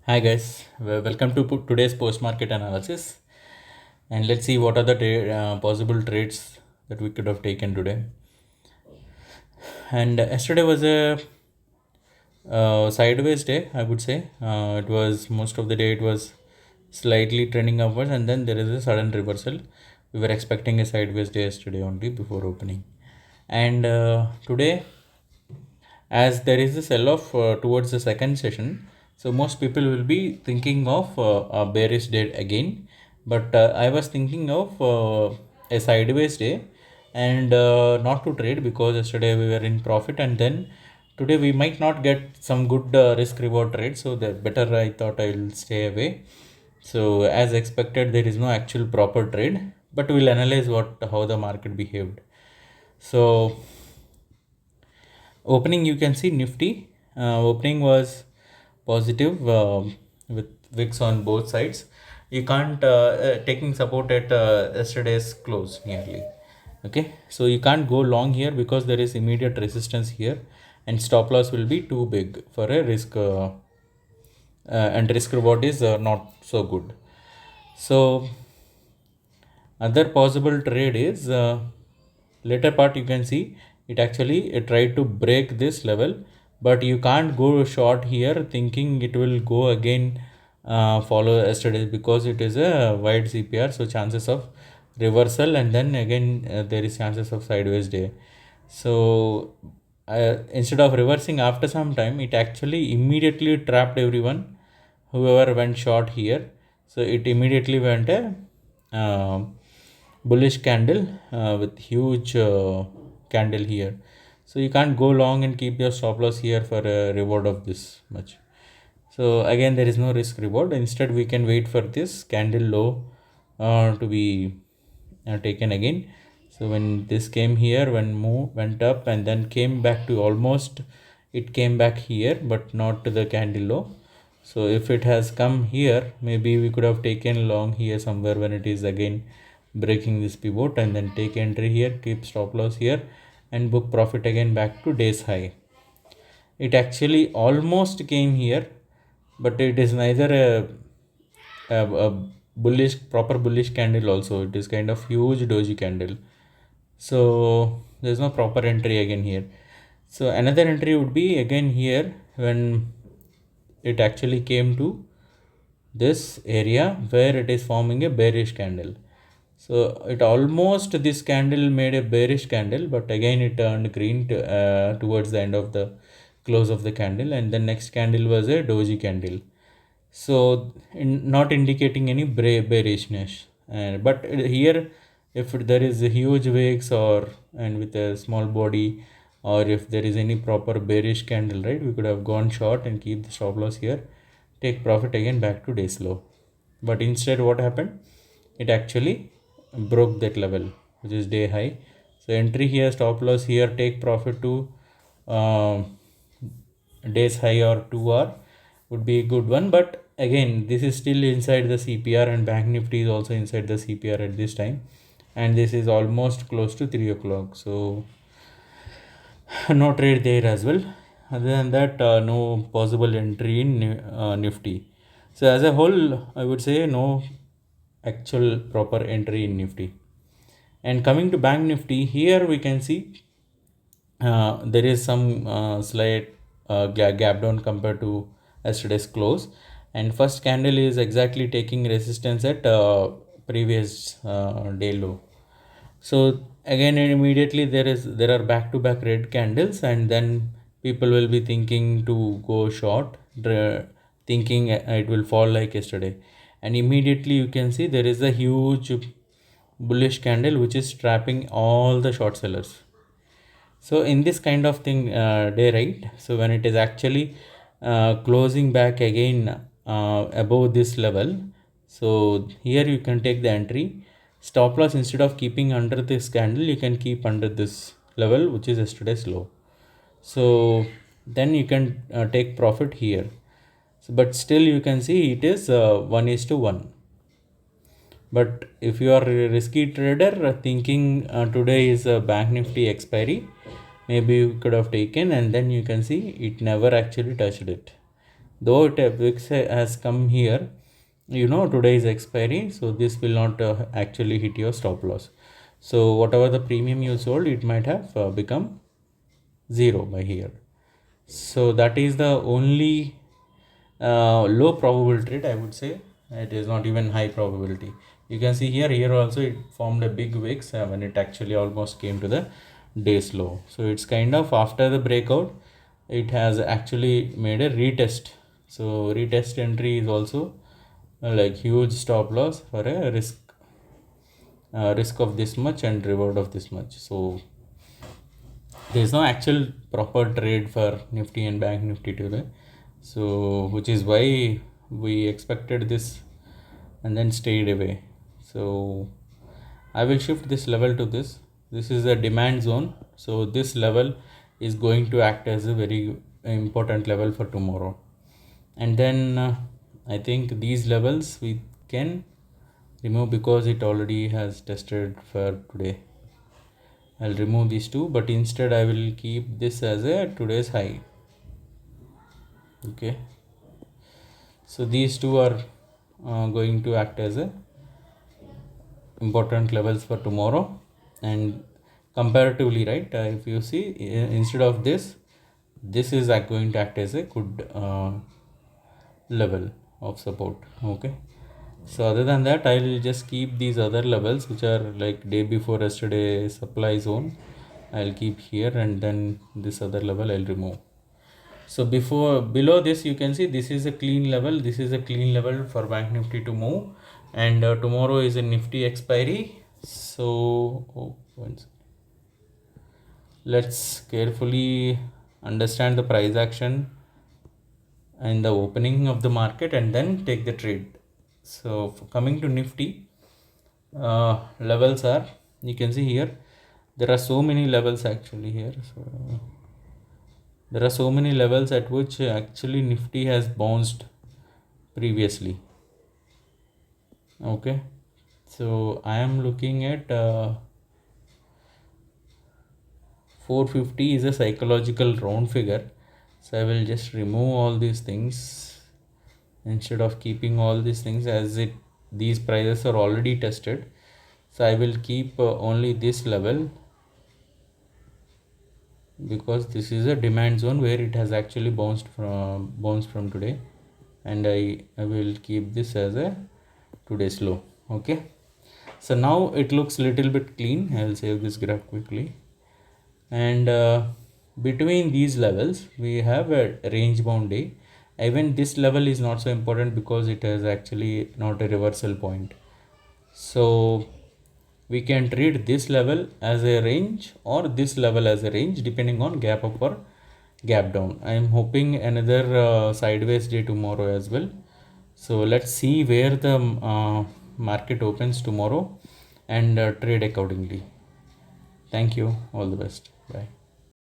Hi guys, welcome to today's post market analysis, and let's see what are the possible trades that we could have taken today. And yesterday was a sideways day, I would say. It was most of the day it was slightly trending upwards, and then there is a sudden reversal. We were expecting a sideways day yesterday only before opening, and today, as there is a sell off towards the second session, so most people will be thinking of a bearish day again, but I was thinking of a sideways day and not to trade because yesterday we were in profit, and then today we might not get some good risk reward trade, so the better I thought I'll stay away. So as expected, there is no actual proper trade, but we'll analyze what how the market behaved. So opening, you can see Nifty opening was positive with wicks on both sides. You can't taking support at yesterday's close nearly. Okay, so you can't go long here because there is immediate resistance here, and stop loss will be too big for a risk, and risk reward is not so good. So other possible trade is later part, you can see it actually it tried to break this level, but you can't go short here thinking it will go again follow yesterday because it is a wide CPR, so chances of reversal, and then again there is chances of sideways day. So instead of reversing after some time, it actually immediately trapped everyone whoever went short here. So it immediately went a bullish candle with huge candle here. So you can't go long and keep your stop loss here for a reward of this much. So again, there is no risk reward. Instead, we can wait for this candle low to be taken again. So when this came here, when move went up and then came back to almost, it came back here, but not to the candle low. So if it has come here, maybe we could have taken long here somewhere when it is again breaking this pivot, and then take entry here, keep stop loss here, and book profit again back to day's high. It actually almost came here, but it is neither a bullish proper bullish candle also. It is kind of huge doji candle. So there's no proper entry again here. So another entry would be again here when it actually came to this area where it is forming a bearish candle. So it almost, this candle made a bearish candle, but again it turned green towards the end of the close of the candle, and the next candle was a doji candle. So not indicating any bearishness. But here, if there is a huge wicks or and with a small body, or if there is any proper bearish candle, right, we could have gone short and keep the stop loss here, take profit again back to day's low. But instead, what happened? It actually broke that level, which is day high. So entry here, stop loss here, take profit to uh, days high or 2 hour would be a good one. But again, this is still inside the CPR, and Bank Nifty is also inside the CPR at this time, and this is almost close to 3 o'clock. So no trade there as well. Other than that, no possible entry in Nifty. So as a whole, I would say no actual proper entry in Nifty. And coming to Bank Nifty, here we can see there is some slight gap down compared to yesterday's close, and first candle is exactly taking resistance at previous day low. So again, immediately there are back to back red candles, and then people will be thinking to go short, thinking it will fall like yesterday, and immediately you can see there is a huge bullish candle which is trapping all the short sellers. So in this kind of thing, day, right, so when it is actually closing back again above this level, so here you can take the entry. Stop loss, instead of keeping under this candle, you can keep under this level, which is yesterday's low. So then you can take profit here. So, but still you can see it is 1:1. But if you are a risky trader thinking today is a Bank Nifty expiry, maybe you could have taken, and then you can see it never actually touched it. though VIX has come here, today is expiry, so this will not actually hit your stop loss. So whatever the premium you sold, it might have become zero by here. So that is the only low probability trade, I would say. It is not even high probability. You can see here also it formed a big wicks when it actually almost came to the day's low. So it's kind of after the breakout, it has actually made a retest. So retest entry is also like huge stop loss for a risk of this much and reward of this much. So there is no actual proper trade for Nifty and Bank Nifty today, so which is why we expected this and then stayed away. So I will shift this level to this is a demand zone, so this level is going to act as a very important level for tomorrow. And then I think these levels we can remove because it already has tested for today. I'll remove these two, but instead I will keep this as a today's high. Okay, so these two are going to act as a important levels for tomorrow. And comparatively, right, if you see, instead of this is going to act as a good level of support. Okay, so other than that, I'll just keep these other levels which are like day before yesterday supply zone. I'll keep here, and then this other level I'll remove. So below this, you can see this is a clean level. This is a clean level for Bank Nifty to move, and tomorrow is a Nifty expiry. So let's carefully understand the price action and the opening of the market, and then take the trade. So coming to Nifty, levels are, you can see here, there are so many levels actually here. So there are so many levels at which actually Nifty has bounced previously. Okay, so I am looking at 450 is a psychological round figure, so I will just remove all these things instead of keeping all these things, as these prices are already tested. So I will keep only this level, because this is a demand zone where it has actually bounced from today, and I will keep this as a today's low. Okay, so now it looks little bit clean. I will save this graph quickly. And between these levels we have a range bound day. Even this level is not so important because it is actually not a reversal point. So we can treat this level as a range or this level as a range, depending on gap up or gap down. I am hoping another sideways day tomorrow as well. So let's see where the market opens tomorrow, and trade accordingly. Thank you. All the best. Bye.